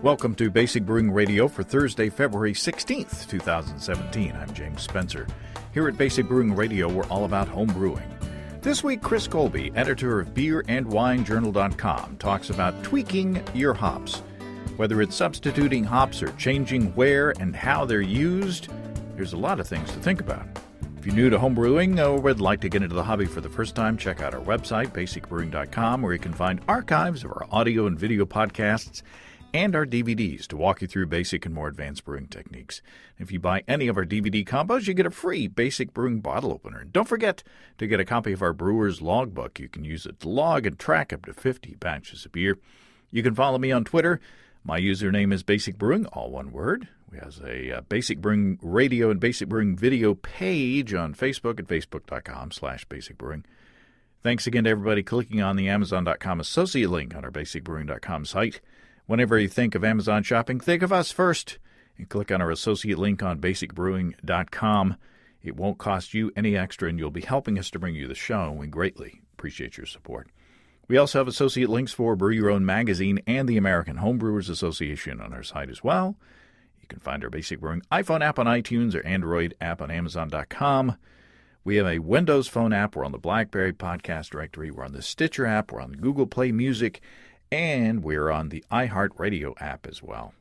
Welcome to Basic Brewing Radio for Thursday, February 16th, 2017. I'm James Spencer. Here at Basic Brewing Radio, we're all about home brewing. This week, Chris Colby, editor of beerandwinejournal.com, talks about tweaking your hops. Whether it's substituting hops or changing where and how they're used, there's a lot of things to think about. If you're new to home brewing or would like to get into the hobby for the first time, check out our website, basicbrewing.com, where you can find archives of our audio and video podcasts and our DVDs to walk you through basic and more advanced brewing techniques. If you buy any of our DVD combos, you get a free Basic Brewing bottle opener. And don't forget to get a copy of our Brewer's Logbook. You can use it to log and track up to 50 batches of beer. You can follow me on Twitter. My username is Basic Brewing, all one word. We have a Basic Brewing Radio and Basic Brewing video page on Facebook at facebook.com/basicbrewing. Thanks again to everybody clicking on the Amazon.com associate link on our basicbrewing.com site. Whenever you think of Amazon shopping, think of us first and click on our associate link on basicbrewing.com. It won't cost you any extra, and you'll be helping us to bring you the show. We greatly appreciate your support. We also have associate links for Brew Your Own magazine and the American Homebrewers Association on our site as well. You can find our Basic Brewing iPhone app on iTunes or Android app on Amazon.com. We have a Windows Phone app. We're on the BlackBerry Podcast Directory. We're on the Stitcher app. We're on the Google Play Music. And we're on the iHeartRadio app as well.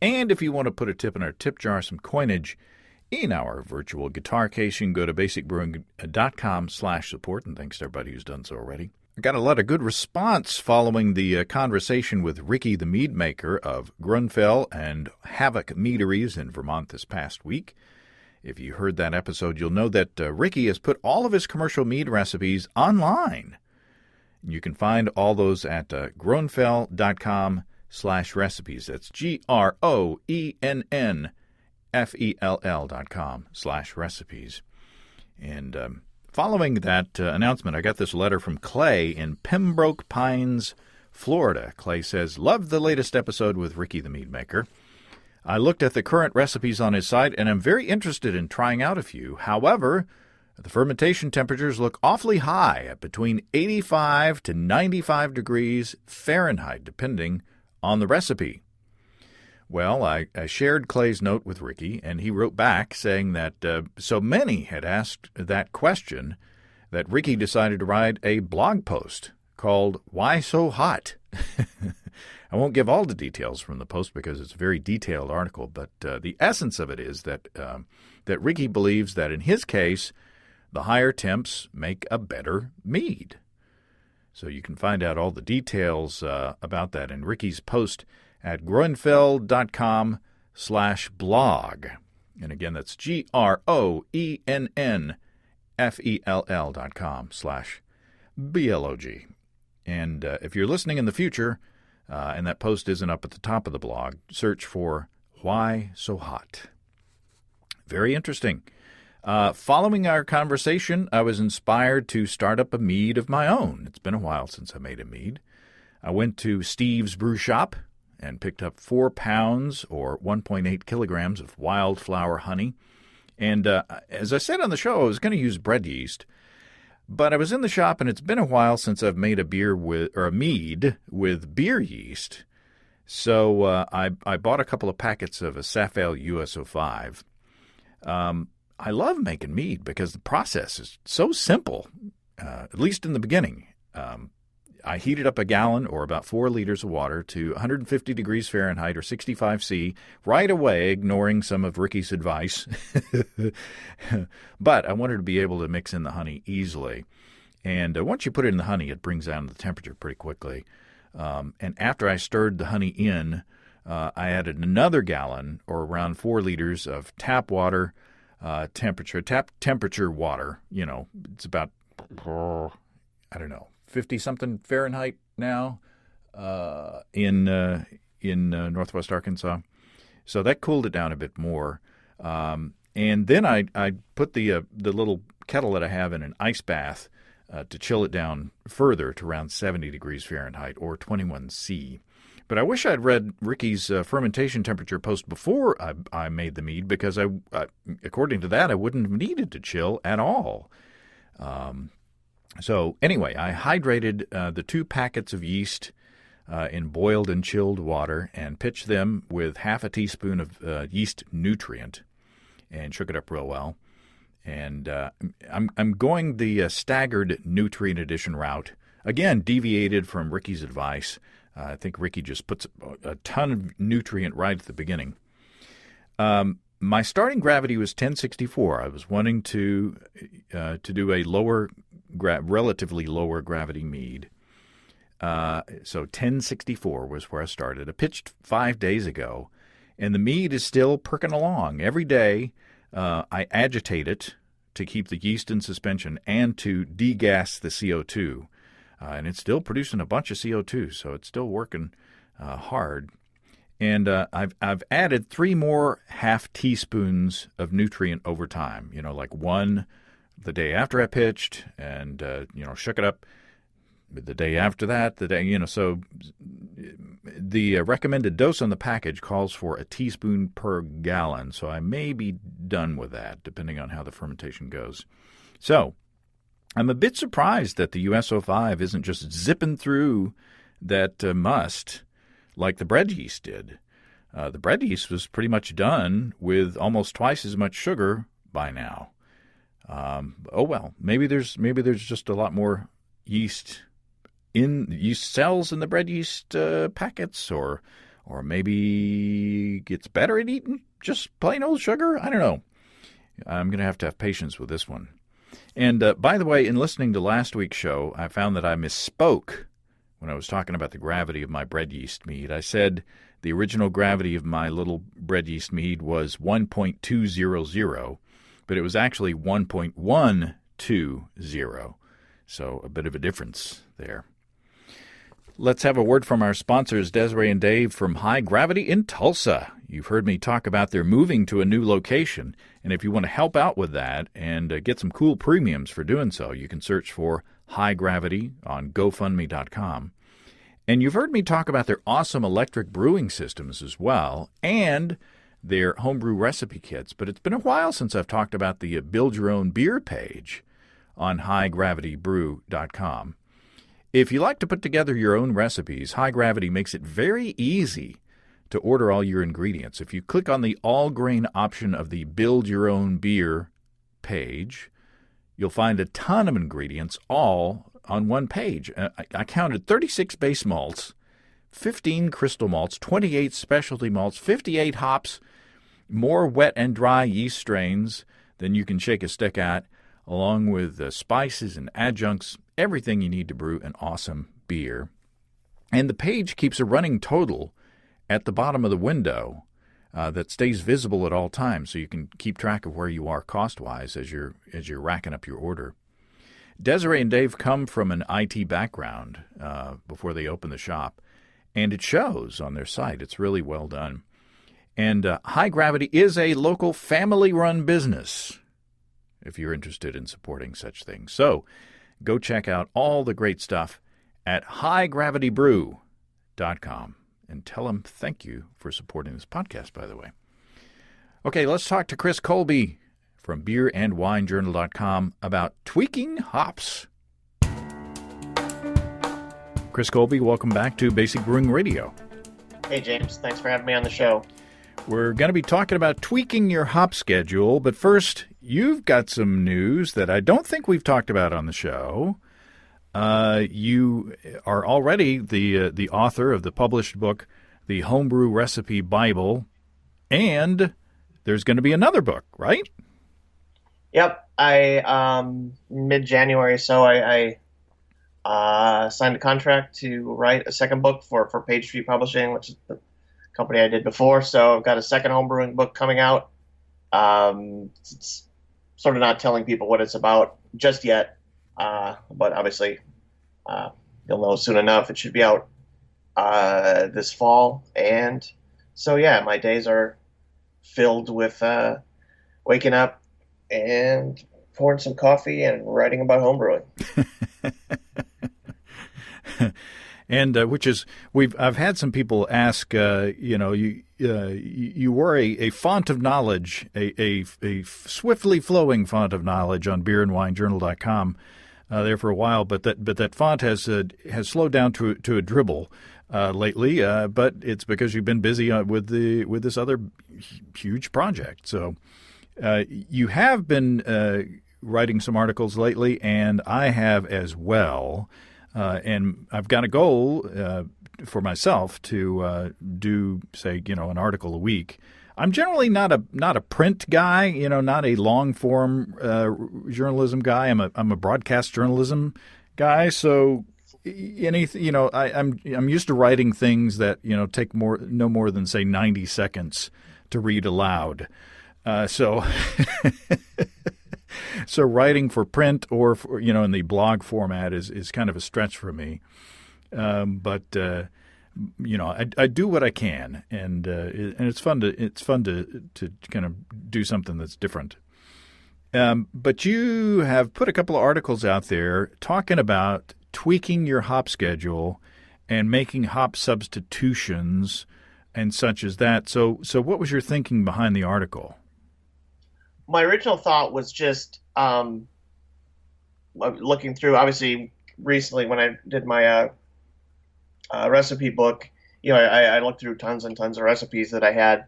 And if you want to put a tip in our tip jar, some coinage in our virtual guitar case, you can go to basicbrewing.com/support. And thanks to everybody who's done so already. I got a lot of good response following the conversation with Ricky, the mead maker of Grunfell and Havoc Meaderies in Vermont this past week. If you heard that episode, you'll know that Ricky has put all of his commercial mead recipes online. You can find all those at groenfell.com/recipes. That's GROENNFELL.com/recipes. And following that announcement, I got this letter from Clay in Pembroke Pines, Florida. Clay says, "Loved the latest episode with Ricky the Mead Maker. I looked at the current recipes on his site, and I'm very interested in trying out a few. However, the fermentation temperatures look awfully high at between 85 to 95 degrees Fahrenheit, depending on the recipe." Well, I shared Clay's note with Ricky, and he wrote back saying that so many had asked that question that Ricky decided to write a blog post called "Why So Hot?" I won't give all the details from the post because it's a very detailed article, but the essence of it is that Ricky believes that in his case, the higher temps make a better mead. So you can find out all the details about that in Ricky's post at groenfell.com/blog. And again, that's GROENNFELL.com/blog. And if you're listening in the future and that post isn't up at the top of the blog, search for "Why So Hot?" Very interesting. Following our conversation, I was inspired to start up a mead of my own. It's been a while since I made a mead. I went to Steve's Brew Shop and picked up 4 pounds or 1.8 kilograms of wildflower honey. And as I said on the show, I was going to use bread yeast. But I was in the shop, and it's been a while since I've made a mead with beer yeast. So I bought a couple of packets of a Safale USO5. I love making mead because the process is so simple, at least in the beginning. I heated up a gallon or about 4 liters of water to 150 degrees Fahrenheit or 65 C right away, ignoring some of Ricky's advice. But I wanted to be able to mix in the honey easily. And once you put it in the honey, it brings down the temperature pretty quickly. And after I stirred the honey in, I added another gallon or around 4 liters of tap water, temperature water. You know, it's about, 50-something Fahrenheit now in northwest Arkansas. So that cooled it down a bit more. And then I put the little kettle that I have in an ice bath to chill it down further to around 70 degrees Fahrenheit or 21 C. But I wish I'd read Ricky's fermentation temperature post before I made the mead, because according to that, I wouldn't have needed to chill at all. So anyway, I hydrated the 2 packets of yeast in boiled and chilled water and pitched them with half a teaspoon of yeast nutrient and shook it up real well. And I'm going the staggered nutrient addition route. Again, deviated from Ricky's advice. I think Ricky just puts a ton of nutrient right at the beginning. My starting gravity was 1064. I was wanting to do a relatively lower gravity mead. So 1064 was where I started. I pitched 5 days ago, and the mead is still perking along. Every day I agitate it to keep the yeast in suspension and to degas the CO2. And it's still producing a bunch of CO2, so it's still working hard. And I've added 3 more half teaspoons of nutrient over time. Like one the day after I pitched, and shook it up the day after that. So the recommended dose on the package calls for a teaspoon per gallon. So I may be done with that, depending on how the fermentation goes. So I'm a bit surprised that the US-05 isn't just zipping through that must like the bread yeast did. The bread yeast was pretty much done with almost twice as much sugar by now. Maybe there's just a lot more yeast cells in the bread yeast packets, or maybe it's better at eating just plain old sugar. I don't know. I'm going to have patience with this one. And by the way, in listening to last week's show, I found that I misspoke when I was talking about the gravity of my bread yeast mead. I said the original gravity of my little bread yeast mead was 1.200, but it was actually 1.120. So a bit of a difference there. Let's have a word from our sponsors, Desiree and Dave from High Gravity in Tulsa. You've heard me talk about their moving to a new location, and if you want to help out with that and get some cool premiums for doing so, you can search for High Gravity on GoFundMe.com. And you've heard me talk about their awesome electric brewing systems as well, and their homebrew recipe kits, but it's been a while since I've talked about the Build Your Own Beer page on HighGravityBrew.com. If you like to put together your own recipes, High Gravity makes it very easy to order all your ingredients. If you click on the all-grain option of the Build Your Own Beer page, you'll find a ton of ingredients all on one page. I counted 36 base malts, 15 crystal malts, 28 specialty malts, 58 hops, more wet and dry yeast strains than you can shake a stick at, along with spices and adjuncts, everything you need to brew an awesome beer. And the page keeps a running total at the bottom of the window that stays visible at all times, so you can keep track of where you are cost-wise as you're racking up your order. Desiree and Dave come from an IT background before they opened the shop, and it shows on their site. It's really well done. And High Gravity is a local family-run business, if you're interested in supporting such things. So go check out all the great stuff at HighGravityBrew.com. And tell them thank you for supporting this podcast, by the way. Okay, let's talk to Chris Colby from beerandwinejournal.com about tweaking hops. Chris Colby, welcome back to Basic Brewing Radio. Hey, James. Thanks for having me on the show. We're going to be talking about tweaking your hop schedule, but first, you've got some news that I don't think we've talked about on the show. You are already the author of the published book, The Homebrew Recipe Bible, and there's going to be another book, right? Yep. Mid-January, so I signed a contract to write a second book for Page Street Publishing, which is the company I did before. So I've got a second homebrewing book coming out. It's sort of not telling people what it's about just yet. But obviously, you'll know soon enough. It should be out this fall. And so, yeah, my days are filled with waking up and pouring some coffee and writing about homebrewing. And I've had some people ask, you were a font of knowledge, a swiftly flowing font of knowledge on beerandwinejournal.com there for a while, but that font has slowed down to a dribble. lately, but it's because you've been busy with this other huge project. So you have been writing some articles lately, and I have as well. And I've got a goal for myself to do, say, an article a week. I'm generally not a print guy, not a long form journalism guy. I'm a broadcast journalism guy. So anything, I'm used to writing things that take no more than say 90 seconds to read aloud. So so writing for print or for, in the blog format is kind of a stretch for me. But I do what I can, and it's fun to kind of do something that's different. But you have put a couple of articles out there talking about tweaking your hop schedule and making hop substitutions and such as that. So what was your thinking behind the article? My original thought was just looking through, obviously, recently when I did my recipe book, I looked through tons and tons of recipes that I had,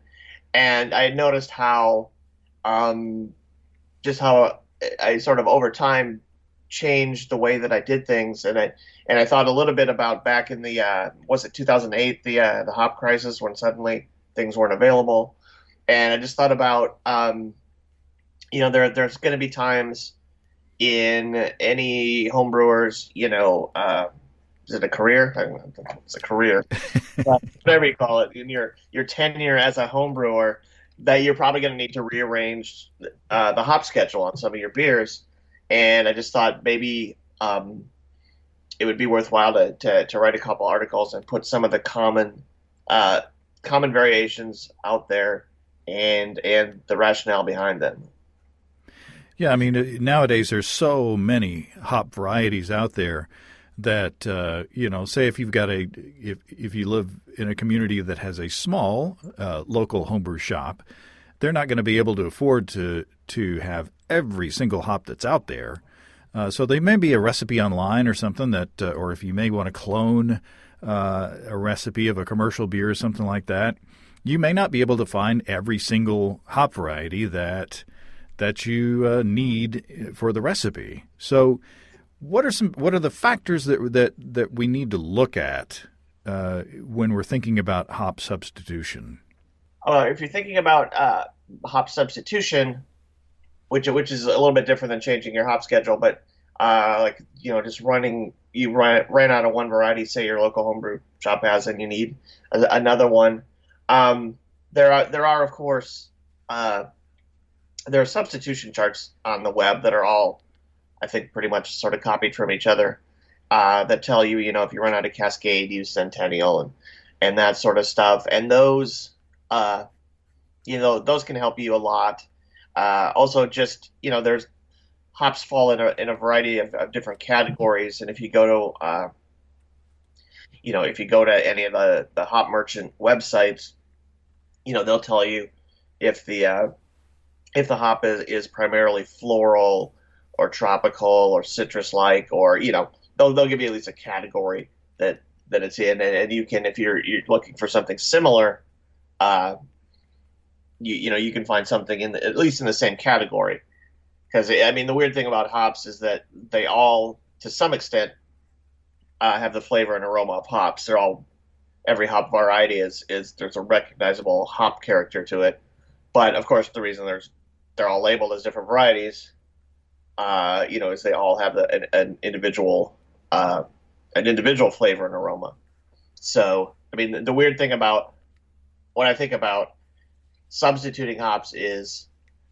and I had noticed how just how I sort of over time changed the way that I did things, and I thought a little bit about back in the was it 2008, the hop crisis, when suddenly things weren't available, and I just thought about there's going to be times in any homebrewers, is it a career? I don't know, it's a career, whatever you call it, in your tenure as a homebrewer, that you're probably going to need to rearrange the hop schedule on some of your beers. And I just thought maybe it would be worthwhile to write a couple articles and put some of the common variations out there and the rationale behind them. Yeah, I mean, nowadays there's so many hop varieties out there that, say if you've got if you live in a community that has a small local homebrew shop, they're not going to be able to afford to have every single hop that's out there. So there may be a recipe online or something that, or if you may want to clone a recipe of a commercial beer or something like that, you may not be able to find every single hop variety that you need for the recipe. So what are the factors that we need to look at when we're thinking about hop substitution? If you're thinking about hop substitution, which is a little bit different than changing your hop schedule, but just you ran out of one variety, say your local homebrew shop has, and you need another one. There are of course there are substitution charts on the web that are all, I think, pretty much sort of copied from each other, that tell you, if you run out of Cascade, use Centennial and that sort of stuff. And those can help you a lot. Also, just, there's hops fall in a variety of different categories. And if you go to, any of the hop merchant websites, they'll tell you if the hop is primarily floral or tropical or citrus-like, or they'll give you at least a category that it's in, and you can, if you're looking for something similar, you can find something at least in the same category. Because I mean, the weird thing about hops is that they all, to some extent, have the flavor and aroma of hops. Every hop variety is there's a recognizable hop character to it. But of course, the reason they're all labeled as different varieties, is they all have an individual flavor and aroma. So, I mean, the weird thing about when I think about substituting hops is,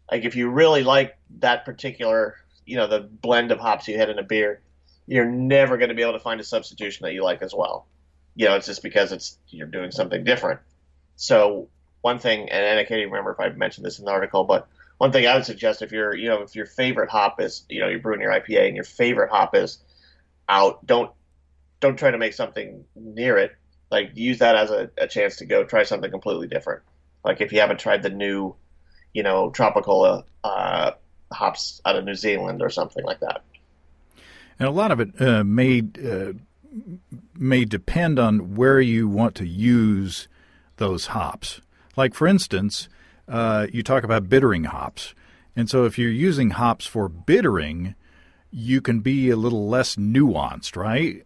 like, if you really like that particular, the blend of hops you had in a beer, you're never going to be able to find a substitution that you like as well. It's just because you're doing something different. So one thing, and I can't even remember if I mentioned this in the article, but one thing I would suggest, if your favorite hop is, you're brewing your IPA and your favorite hop is out, don't try to make something near it. Like, use that as a chance to go try something completely different. Like, if you haven't tried the new, tropical hops out of New Zealand or something like that. And a lot of it may may depend on where you want to use those hops. Like, for instance, you talk about bittering hops. And so if you're using hops for bittering, you can be a little less nuanced, right?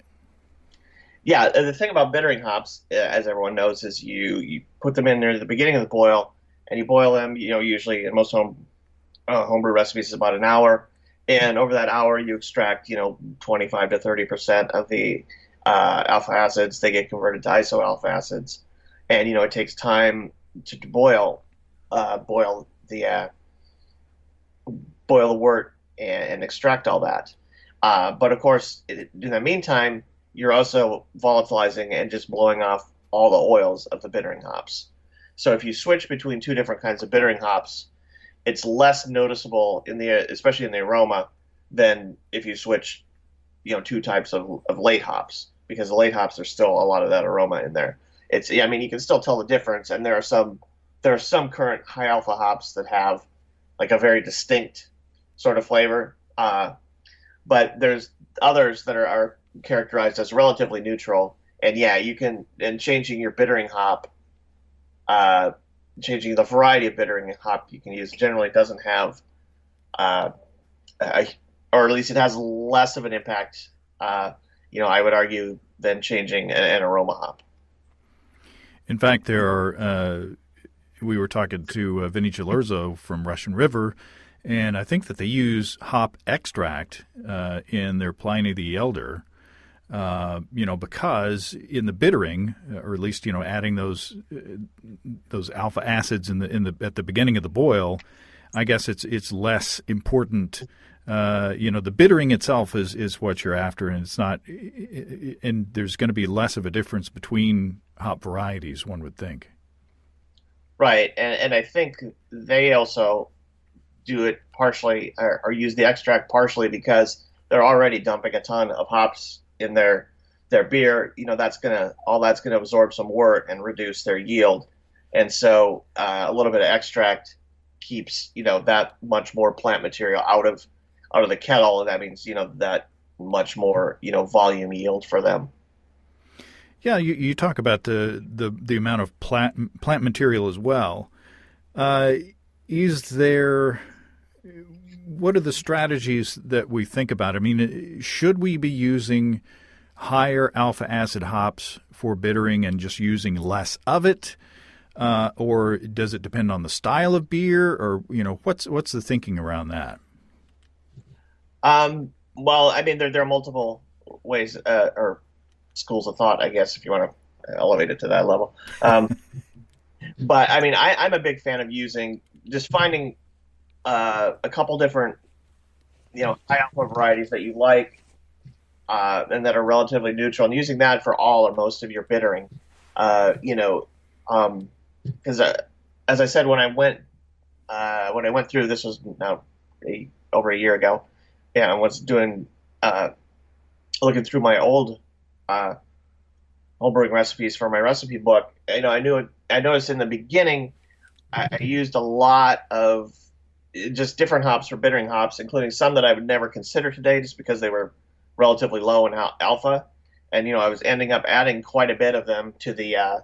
Yeah, the thing about bittering hops, as everyone knows, is you put them in there at the beginning of the boil, and you boil them. Usually in most homebrew recipes is about an hour, and over that hour you extract 25 to 30% of the alpha acids. They get converted to isoalpha acids, and it takes time to boil the wort and extract all that. But of course, in the meantime, you're also volatilizing and just blowing off all the oils of the bittering hops. So if you switch between two different kinds of bittering hops, it's less noticeable especially in the aroma, than if you switch, two types of late hops, because the late hops, there's still a lot of that aroma in there. You can still tell the difference, and there are some current high alpha hops that have like a very distinct sort of flavor, but there's others that are characterized as relatively neutral. And changing your bittering hop, changing the variety of bittering hop you can use generally doesn't have, or at least it has less of an impact, I would argue, than changing an aroma hop. In fact, we were talking to Vinny Gelorzo from Russian River, and I think that they use hop extract in their Pliny the Elder, because in the bittering, or at least adding those alpha acids at the beginning of the boil, I guess it's less important. The bittering itself is what you're after, and it's not. And there's going to be less of a difference between hop varieties, one would think. Right, and I think they also do it partially, or use the extract partially, because they're already dumping a ton of hops in their beer. That's gonna absorb some wort and reduce their yield, and so a little bit of extract keeps that much more plant material out of the kettle, and that means that much more volume yield for them. Yeah, you talk about the amount of plant material as well. What are the strategies that we think about? I mean, should we be using higher alpha acid hops for bittering and just using less of it? Or does it depend on the style of beer? Or, what's the thinking around that? Well, I mean, there are multiple ways, or schools of thought, I guess, if you want to elevate it to that level. But I mean, I'm a big fan of finding a couple different, high alpha varieties that you like, and that are relatively neutral, and using that for all or most of your bittering. Because as I said, when I went through, this was now over a year ago, I was doing looking through my old homebrewing recipes for my recipe book. I noticed in the beginning I used a lot of just different hops for bittering hops, including some that I would never consider today, just because they were relatively low in alpha, and I was ending up adding quite a bit of them to the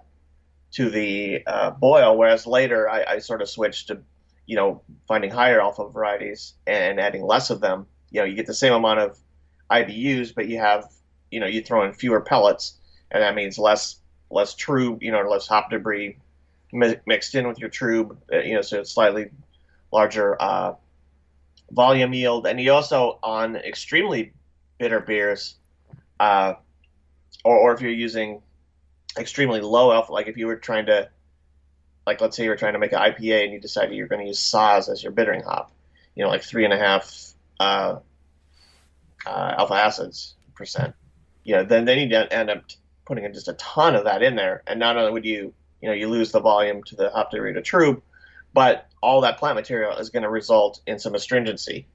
boil, whereas later I sort of switched to finding higher alpha varieties and adding less of them. You get the same amount of IBUs, but you have you throw in fewer pellets, and that means less trub, less hop debris mixed in with your trub, so it's slightly larger volume yield. And you also, on extremely bitter beers, or if you're using extremely low alpha, like if you were trying to, let's say you were trying to make an IPA and you decided you're going to use Saz as your bittering hop, like 3.5 alpha acids %. Then you end up putting in just a ton of that in there, and not only would you lose the volume to the hop debris to trub, but all that plant material is going to result in some astringency.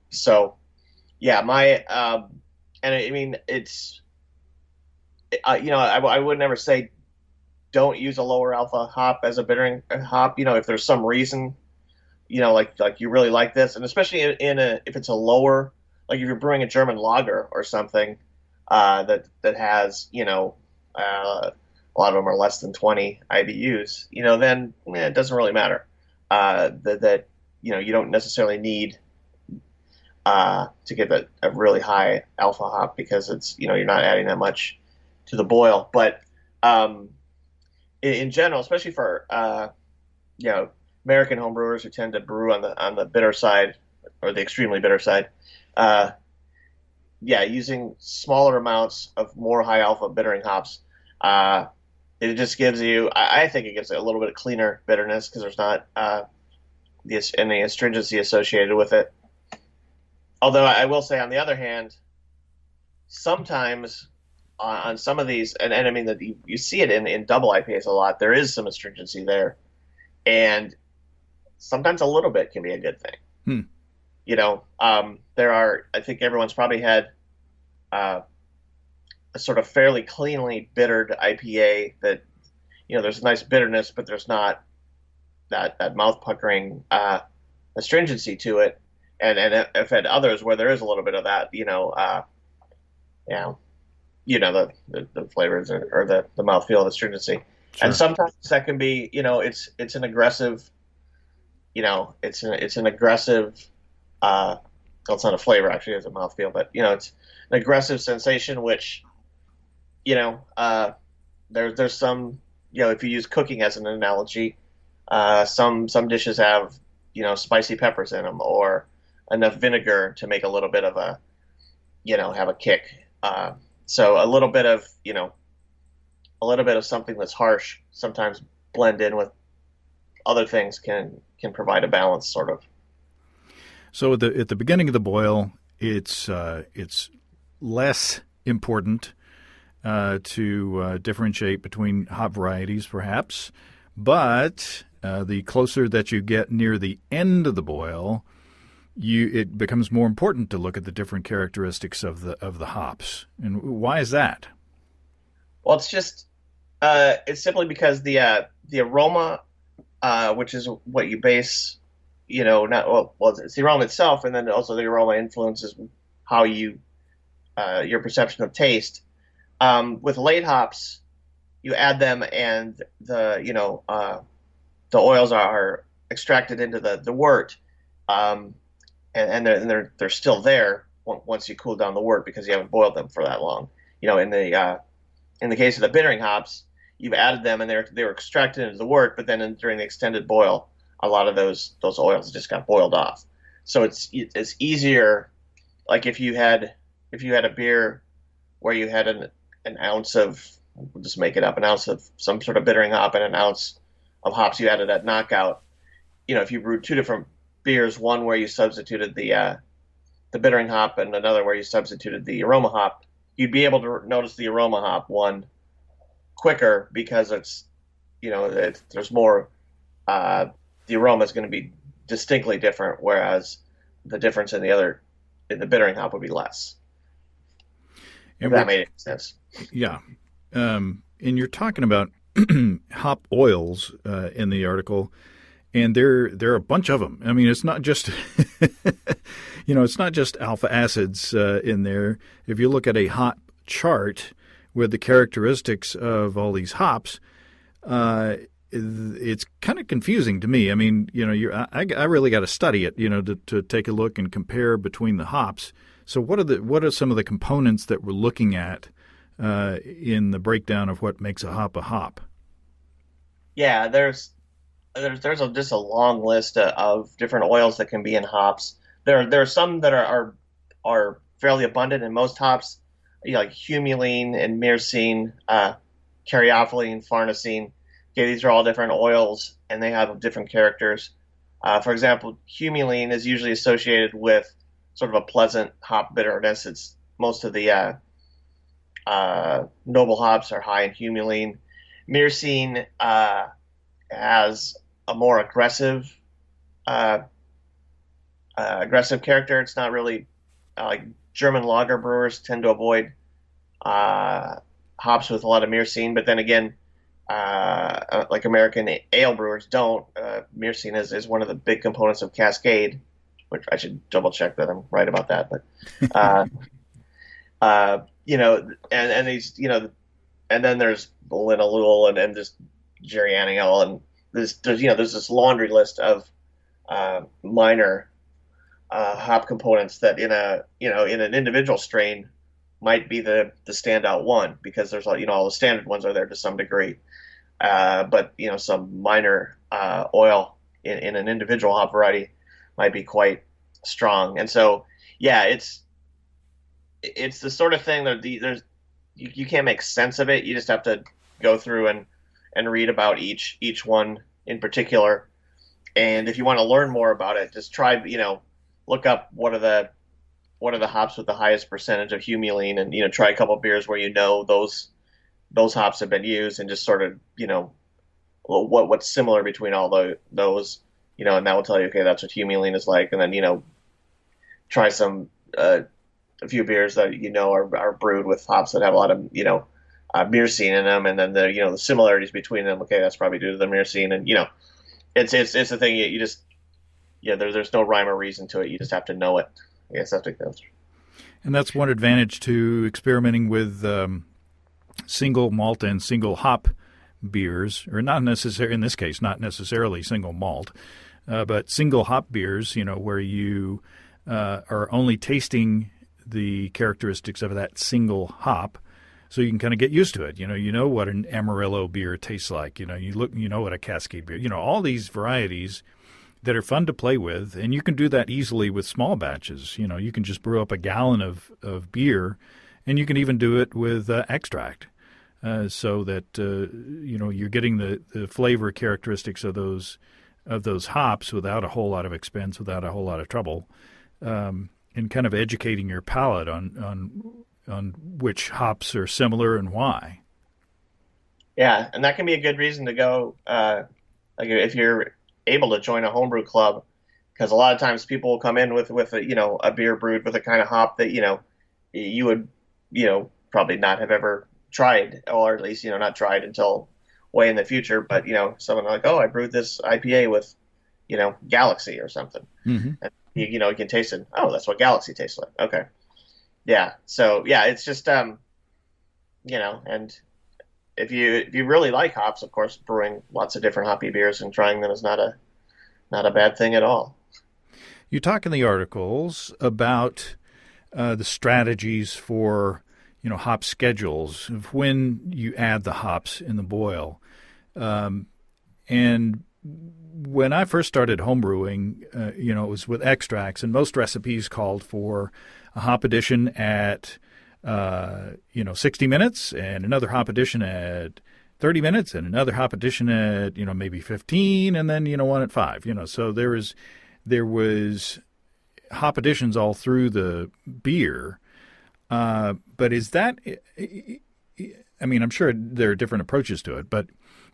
So, and I mean, it's, I would never say don't use a lower alpha hop as a bittering hop. If there's some reason, like you really like this, and especially if it's a lower, like if you're brewing a German lager or something, that has, a lot of them are less than 20 IBUs, then it doesn't really matter. That you don't necessarily need to get a really high alpha hop because it's you're not adding that much to the boil. But in general, especially for American homebrewers who tend to brew on the bitter side or the extremely bitter side, using smaller amounts of more high alpha bittering hops, it just gives you, I think it gives it a little bit of cleaner bitterness because there's not any astringency associated with it. Although I will say, on the other hand, sometimes on some of these, and I mean that you see it in double IPAs a lot, there is some astringency there, and sometimes a little bit can be a good thing. There are, I think everyone's probably had a sort of fairly cleanly bittered IPA that, there's a nice bitterness, but there's not that mouth puckering astringency to it. And I've had others where there is a little bit of that, the flavors or the mouthfeel of astringency. Sure. And sometimes that can be, it's an aggressive, it's an aggressive, well, it's not a flavor actually, it's a mouthfeel, but it's an aggressive sensation, which, there's some, if you use cooking as an analogy, some dishes have, spicy peppers in them or enough vinegar to make a little bit of a, have a kick. So a little bit of something that's harsh sometimes blend in with other things can provide a balance, sort of. So at the beginning of the boil, it's less important to differentiate between hop varieties, perhaps, but the closer that you get near the end of the boil, it becomes more important to look at the different characteristics of the hops. And why is that? Well, it's just it's simply because the aroma, which is what you base, it's the aroma itself, and then also the aroma influences how you your perception of taste. With late hops, you add them, and the oils are extracted into the wort, and they're still there once you cool down the wort because you haven't boiled them for that long. In the case of the bittering hops, you've added them and they were extracted into the wort, but then during the extended boil, a lot of those oils just got boiled off. So it's easier. Like if you had a beer where you had an ounce of, we'll just make it up, an ounce of some sort of bittering hop and an ounce of hops you added at knockout. If you brewed two different beers, one where you substituted the bittering hop and another where you substituted the aroma hop, you'd be able to notice the aroma hop one quicker because it's there's more. The aroma is going to be distinctly different, whereas the difference in the bittering hop would be less. If that made any sense. Yeah. And you're talking about hop oils in the article, and there are a bunch of them. I mean, it's not just it's not just alpha acids in there. If you look at a hop chart with the characteristics of all these hops, it's kind of confusing to me. I mean, I really got to study it, to take a look and compare between the hops. So what are some of the components that we're looking at in the breakdown of what makes a hop a hop? Yeah, there's just a long list of different oils that can be in hops. There are some that are fairly abundant in most hops, like humulene and myrcene, caryophyllene, farnesene. Okay, these are all different oils, and they have different characters. For example, humulene is usually associated with sort of a pleasant hop bitterness. It's most of the noble hops are high in humulene. Myrcene has a more aggressive character. It's not really like German lager brewers tend to avoid hops with a lot of myrcene, but then again, like American ale brewers don't. Myrcene is one of the big components of Cascade, which I should double check that I'm right about that. But and these, and then there's linalool and just geraniol, and there's this laundry list of minor hop components that in an individual strain might be the standout one, because there's all the standard ones are there to some degree, but some minor oil in an individual hop variety might be quite strong. And so yeah, it's the sort of thing that you can't make sense of it. You just have to go through and read about each one in particular. And if you want to learn more about it, just try, look up what are the hops with the highest percentage of humulene, and try a couple of beers where those hops have been used, and just sort of what's similar between all those, and that will tell you, okay, that's what humulene is like. And then try some a few beers that are brewed with hops that have a lot of myrcene in them, and then the similarities between them. Okay, that's probably due to the myrcene, and it's the thing you just there's no rhyme or reason to it. You just have to know it. I guess that's and that's one advantage to experimenting with single malt and single hop beers, or not necessarily in this case, not necessarily single malt, but single hop beers. Where you are only tasting the characteristics of that single hop, so you can kind of get used to it. You know what an Amarillo beer tastes like. You know what a Cascade beer. All these varieties that are fun to play with, and you can do that easily with small batches. You can just brew up a gallon of beer, and you can even do it with extract, so that you're getting the flavor characteristics of those hops without a whole lot of expense, without a whole lot of trouble. And kind of educating your palate on which hops are similar and why. Yeah, and that can be a good reason to go, like if you're able to join a homebrew club, because a lot of times people will come in with a beer brewed with a kind of hop that you would probably not have ever tried, or at least not tried until way in the future. But someone like, oh, I brewed this IPA with Galaxy or something. Mm-hmm. And you can taste it. Oh, that's what Galaxy tastes like. Okay. Yeah. So yeah, it's just, and if you really like hops, of course, brewing lots of different hoppy beers and trying them is not a bad thing at all. You talk in the articles about the strategies for, hop schedules of when you add the hops in the boil. And when I first started homebrewing, it was with extracts, and most recipes called for a hop addition at, 60 minutes, and another hop addition at 30 minutes, and another hop addition at, maybe 15, and then, one at 5. So there was hop additions all through the beer. But is that, I'm sure there are different approaches to it, but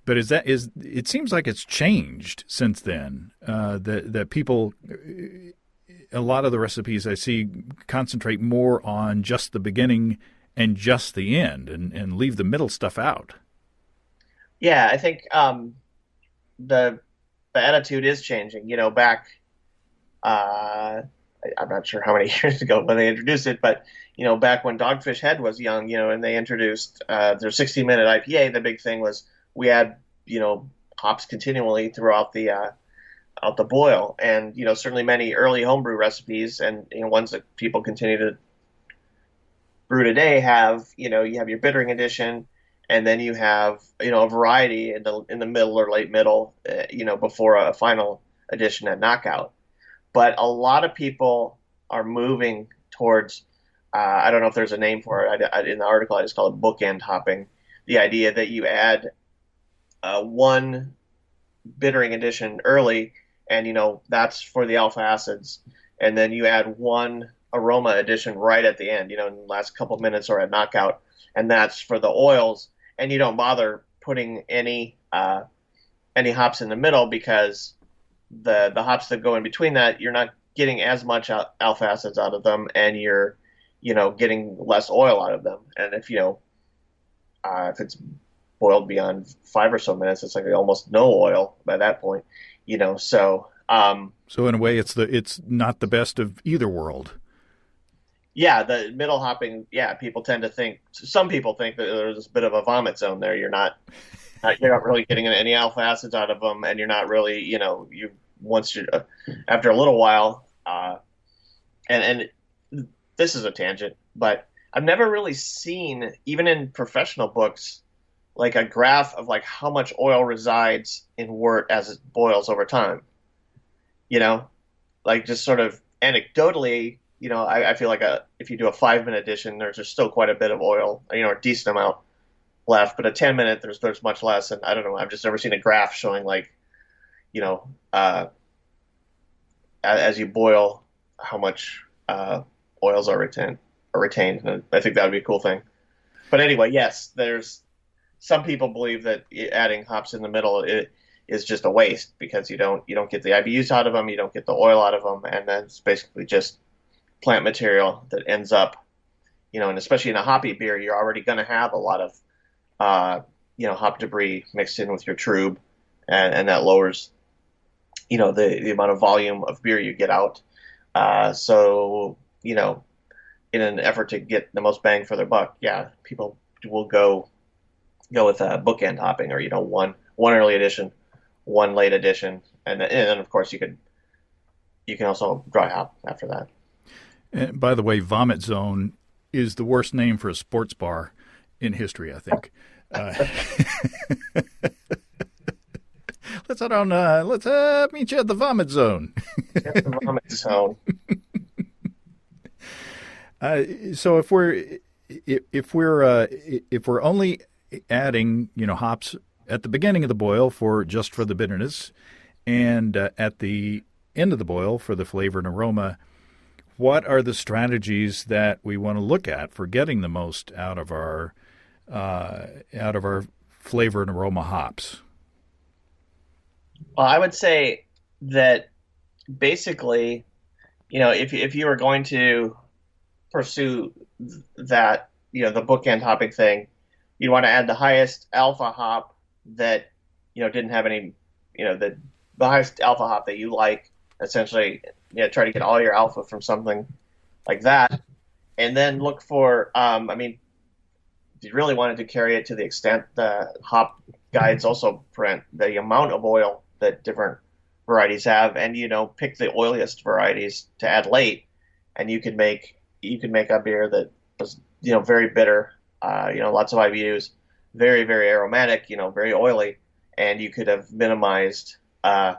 it seems like it's changed since then, that people, a lot of the recipes I see concentrate more on just the beginning and just the end, and leave the middle stuff out. Yeah, I think the attitude is changing. Back, I'm not sure how many years ago when they introduced it, but back when Dogfish Head was young, and they introduced their 60-minute IPA, the big thing was we had hops continually throughout the out the boil, and certainly many early homebrew recipes and ones that people continue to brew today have you have your bittering addition, and then you have a variety in the middle or late middle, before a final addition at knockout. But a lot of people are moving towards I don't know if there's a name for it. In the article I just call it bookend hopping, the idea that you add one bittering addition early, and that's for the alpha acids, and then you add one aroma addition right at the end, in the last couple minutes or at knockout, and that's for the oils, and you don't bother putting any hops in the middle, because the hops that go in between that, you're not getting as much alpha acids out of them, and you're getting less oil out of them. And if if it's boiled beyond 5 or so minutes, it's like almost no oil by that point, so in a way it's not the best of either world. Yeah, the middle hopping. Yeah, some people think that there's a bit of a vomit zone there. You're not really getting any alpha acids out of them, and you're not really, you once you after a little while, and this is a tangent, but I've never really seen, even in professional books, like a graph of like how much oil resides in wort as it boils over time. You know, like just sort of anecdotally, I feel like if you do a 5 minute edition, there's just still quite a bit of oil, a decent amount left, but a 10 minute, there's much less. And I don't know, I've just never seen a graph showing like, you know, as you boil, how much oils are retained. And I think that would be a cool thing. But anyway, yes, there's some people believe that adding hops in the middle is just a waste because you don't get the IBUs out of them, you don't get the oil out of them, and then it's basically just plant material that ends up, and especially in a hoppy beer, you're already going to have a lot of hop debris mixed in with your trub, and that lowers, the amount of volume of beer you get out. So, in an effort to get the most bang for their buck, yeah, people will go with bookend hopping, or one early edition, one late edition, and then of course you can also dry hop after that. And by the way, Vomit Zone is the worst name for a sports bar in history, I think. Let's meet you at the Vomit Zone. At the Vomit Zone. So if we're only adding hops at the beginning of the boil for the bitterness, and at the end of the boil for the flavor and aroma, what are the strategies that we want to look at for getting the most out of our flavor and aroma hops? Well, I would say that basically, if you were going to pursue that, the bookend hopping thing, you want to add the highest alpha hop that, didn't have any, the highest alpha hop that you like, essentially, try to get all your alpha from something like that. And then look for, if you really wanted to carry it to the extent the hop guides also print the amount of oil that different varieties have, and, pick the oiliest varieties to add late, and you can make a beer that was, very bitter, lots of IBUs, very, very aromatic, very oily, and you could have minimized, or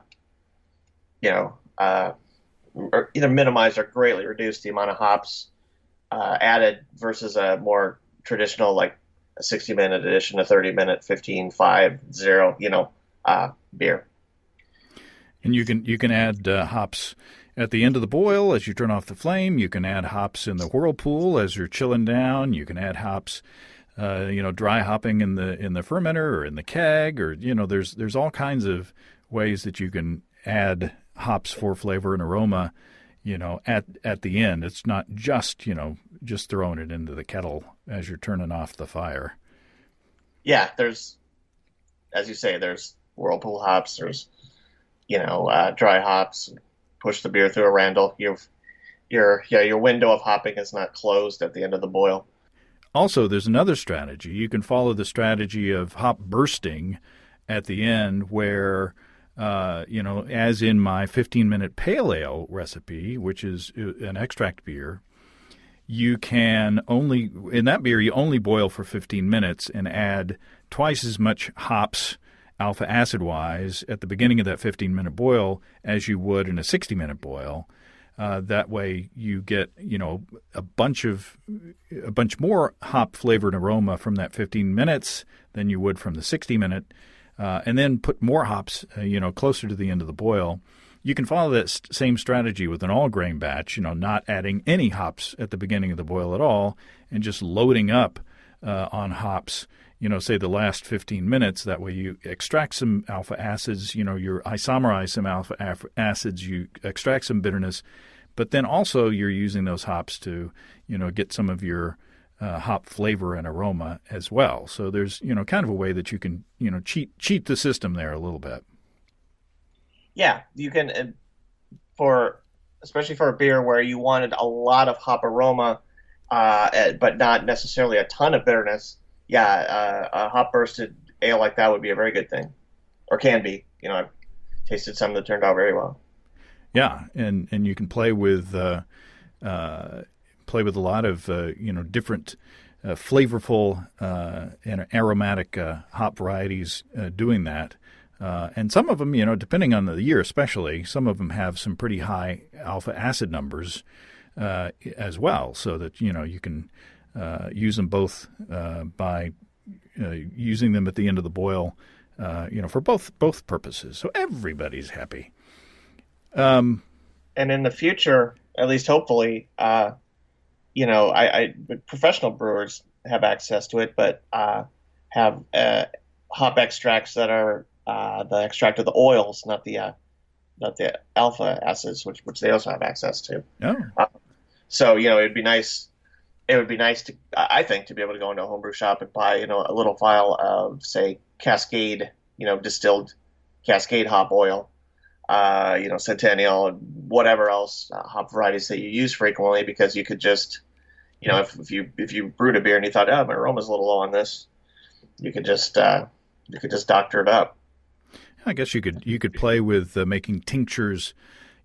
either minimized or greatly reduced the amount of hops added versus a more traditional, like a 60-minute edition, a 30-minute, 15-5-0, beer. And you can add hops at the end of the boil as you turn off the flame. You can add hops in the whirlpool as you're chilling down. You can add hops, dry hopping in the fermenter or in the keg, or there's all kinds of ways that you can add hops for flavor and aroma. At the end, it's not just throwing it into the kettle as you're turning off the fire. Yeah, there's, as you say, there's whirlpool hops. There's dry hops. Push the beer through a Randall. Your window of hopping is not closed at the end of the boil. Also, there's another strategy. You can follow the strategy of hop bursting at the end, where as in my 15-minute pale ale recipe, which is an extract beer, you only boil for 15 minutes and add twice as much hops alpha acid-wise at the beginning of that 15-minute boil as you would in a 60-minute boil. That way you get, a bunch more hop flavor and aroma from that 15 minutes than you would from the 60-minute, and then put more hops, closer to the end of the boil. You can follow that same strategy with an all-grain batch, not adding any hops at the beginning of the boil at all, and just loading up on hops, say the last 15 minutes. That way you extract some alpha acids, you isomerize some alpha acids, you extract some bitterness, but then also you're using those hops to, get some of your hop flavor and aroma as well. So there's, kind of a way that you can, cheat the system there a little bit. Yeah, you can, especially for a beer where you wanted a lot of hop aroma, but not necessarily a ton of bitterness, yeah, a hop bursted ale like that would be a very good thing, or can be. I've tasted some that turned out very well. Yeah, and you can play with a lot of different flavorful and aromatic hop varieties doing that. And some of them, depending on the year especially, some of them have some pretty high alpha acid numbers as well, so that you can use them both by using them at the end of the boil, for both purposes. So everybody's happy. And in the future, at least hopefully, professional brewers have access to it, but have hop extracts that are the extract of the oils, not the alpha acids, which they also have access to. Oh. So it'd be nice. It would be nice to, I think, to be able to go into a homebrew shop and buy a little vial of, say, Cascade, distilled Cascade hop oil, Centennial, and whatever else hop varieties that you use frequently, because you could just, if you brewed a beer and you thought, oh, my aroma's a little low on this, you could just doctor it up. I guess you could play with making tinctures,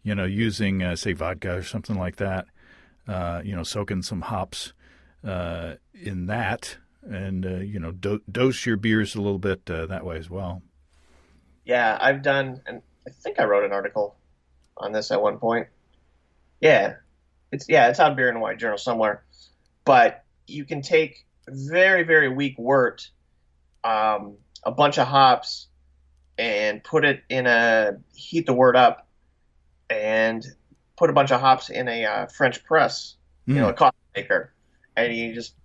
using say vodka or something like that. Soaking some hops in that, and dose your beers a little bit that way as well. Yeah, I've done, and I think I wrote an article on this at one point. Yeah, it's on Beer and Wine Journal somewhere. But you can take very, very weak wort, a bunch of hops, and heat the wort up, and put a bunch of hops in a French press, a coffee maker, and you just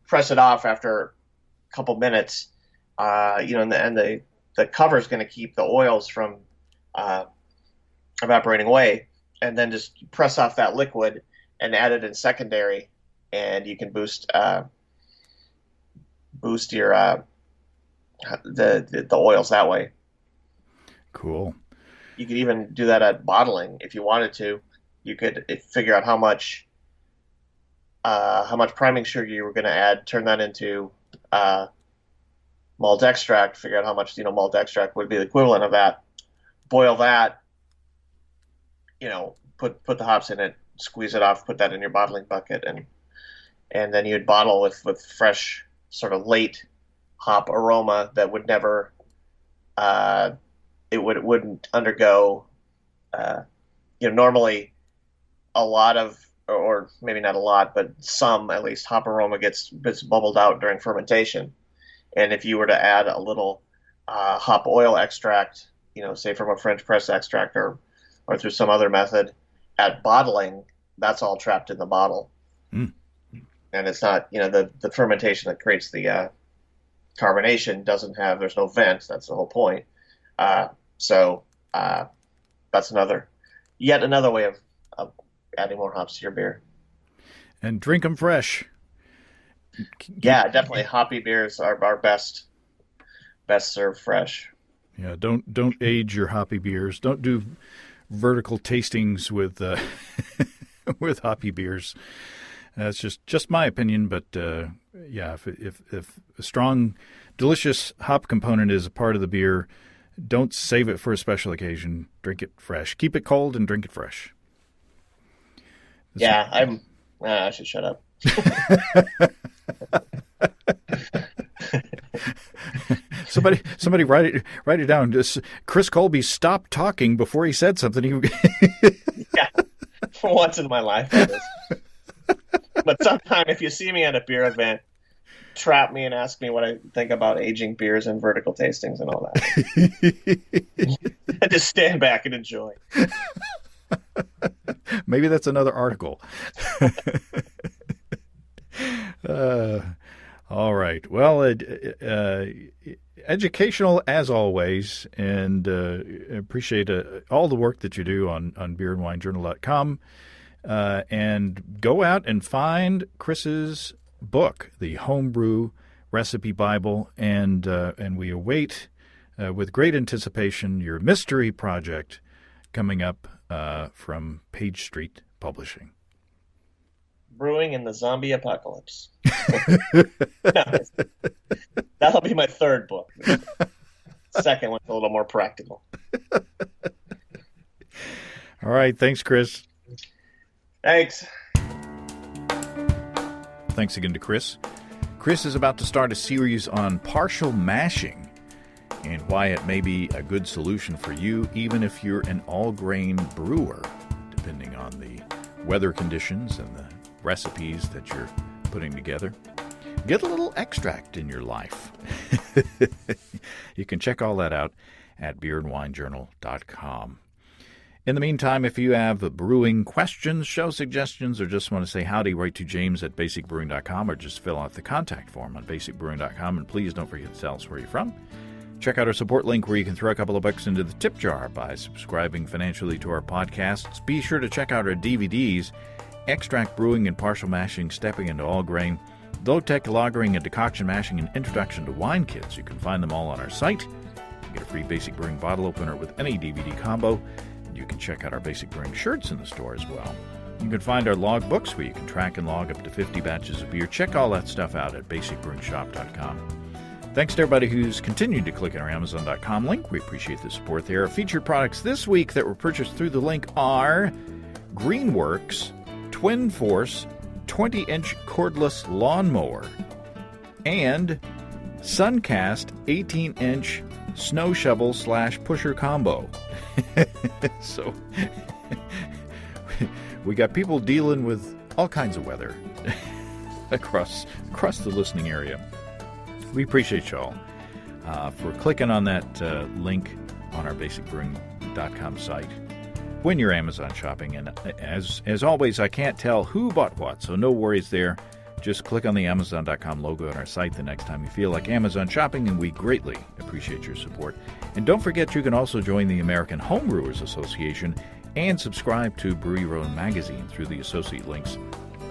press it off after a couple minutes, and the cover is going to keep the oils from evaporating away, and then just press off that liquid and add it in secondary, and you can boost your the oils that way. Cool. You could even do that at bottling if you wanted to. You could figure out how much priming sugar you were going to add, turn that into malt extract, figure out how much malt extract would be the equivalent of that, boil that, put the hops in it, squeeze it off, put that in your bottling bucket, and then you'd bottle with fresh sort of late hop aroma that would never it wouldn't undergo normally a lot of, or maybe not a lot, but some at least, hop aroma gets bubbled out during fermentation. And if you were to add a little hop oil extract, say from a French press extract or through some other method at bottling, that's all trapped in the bottle. Mm. And it's not, the fermentation that creates the carbonation there's no vent. That's the whole point. So that's yet another way of adding more hops to your beer. And drink them fresh. Yeah, definitely. Hoppy beers are best served fresh. Yeah, don't age your hoppy beers. Don't do vertical tastings with with hoppy beers. That's just my opinion, but yeah, if a strong, delicious hop component is a part of the beer, don't save it for a special occasion. Drink it fresh. Keep it cold and drink it fresh. I should shut up. Somebody write it down. Just Chris Colby stopped talking before he said something. Yeah, for once in my life. But sometime if you see me at a beer event, trap me and ask me what I think about aging beers and vertical tastings and all that. And just stand back and enjoy. Maybe that's another article. All right. Well, educational as always, and appreciate all the work that you do on beerandwinejournal.com. And go out and find Chris's book, the Homebrew Recipe Bible, and we await with great anticipation your mystery project coming up from Page Street Publishing. Brewing in the Zombie Apocalypse. That'll be my third book. Second one's a little more practical. All right. Thanks, Chris. Thanks. Thanks again to Chris. Chris is about to start a series on partial mashing and why it may be a good solution for you, even if you're an all-grain brewer, depending on the weather conditions and the recipes that you're putting together. Get a little extract in your life. You can check all that out at beerandwinejournal.com. In the meantime, if you have brewing questions, show suggestions, or just want to say howdy, write to james@basicbrewing.com or just fill out the contact form on basicbrewing.com. And please don't forget to tell us where you're from. Check out our support link where you can throw a couple of bucks into the tip jar by subscribing financially to our podcasts. Be sure to check out our DVDs, Extract Brewing and Partial Mashing, Stepping into All Grain, Low-Tech Lagering and Decoction Mashing, and Introduction to Wine Kits. You can find them all on our site. You get a free Basic Brewing bottle opener with any DVD combo. You can check out our Basic Brewing shirts in the store as well. You can find our log books where you can track and log up to 50 batches of beer. Check all that stuff out at basicbrewingshop.com. Thanks to everybody who's continued to click on our Amazon.com link. We appreciate the support there. Our featured products this week that were purchased through the link are Greenworks Twin Force 20-inch cordless lawnmower and Suncast 18-inch snow shovel / pusher combo. So we got people dealing with all kinds of weather across the listening area. We appreciate y'all for clicking on that link on our basicbrewing.com site when you're Amazon shopping. And as always, I can't tell who bought what, so no worries there. Just click on the Amazon.com logo on our site the next time you feel like Amazon shopping, and we greatly appreciate your support. And don't forget, you can also join the American Homebrewers Association and subscribe to Brewery Road Magazine through the associate links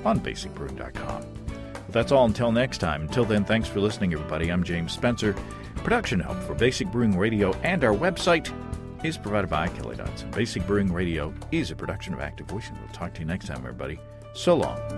on basicbrewing.com. Well, that's all until next time. Until then, thanks for listening, everybody. I'm James Spencer. Production help for Basic Brewing Radio and our website is provided by Kelly Dodson. Basic Brewing Radio is a production of Active Voice, and we'll talk to you next time, everybody. So long.